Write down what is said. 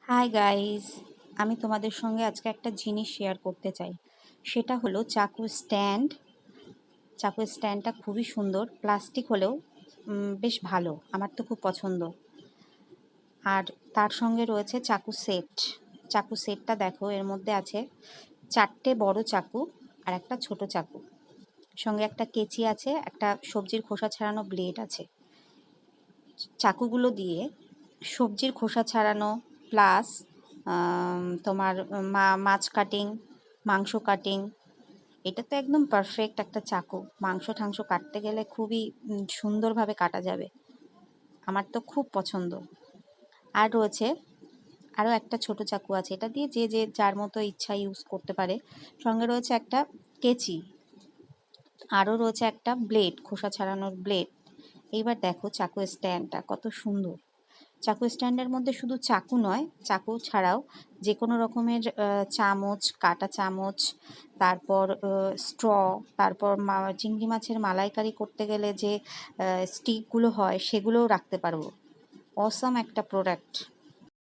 Hi guys, আমি তোমাদের সঙ্গে আজকে একটা জিনিস শেয়ার করতে চাই। সেটা হলো চাকু স্ট্যান্ডটা খুবই সুন্দর, প্লাস্টিক হলেও বেশ ভালো, আমার তো খুব পছন্দ। আর তার সঙ্গে রয়েছে চাকু সেটটা দেখো, এর মধ্যে আছে 4টে বড় চাকু আর একটা ছোট চাকু, সঙ্গে একটা কেচি আছে, একটা সবজির খোসা ছাড়ানো ব্লেড আছে। চাকুগুলো দিয়ে সবজির খোসা ছাড়ানো প্লাস তোমার মাছ কাটিং, মাংস কাটিং, এটা তো একদম পারফেক্ট একটা চাকু। মাংস ঠাংস কাটতে গেলে খুবই সুন্দরভাবে কাটা যাবে, আমার তো খুব পছন্দ। আর রয়েছে আরও একটা ছোট চাকু আছে, এটা দিয়ে যে যে যার মতো ইচ্ছা ইউজ করতে পারে। সঙ্গে রয়েছে একটা কেচি, আরও রয়েছে একটা ব্লেড, খোসা ছাড়ানোর ব্লেড। এইবার দেখো চাকু স্ট্যান্ডটা কত সুন্দর। চাকু স্ট্যান্ডের মধ্যে শুধু চাকু নয়, চাকু ছাড়াও যে কোনো রকমের চামচ, কাটা চামচ, তারপর স্ট্র, তারপর চিংড়ি মাছের মালাইকারি করতে গেলে যে স্টিকগুলো হয় সেগুলোও রাখতে পারবো। অসাম একটা প্রোডাক্ট।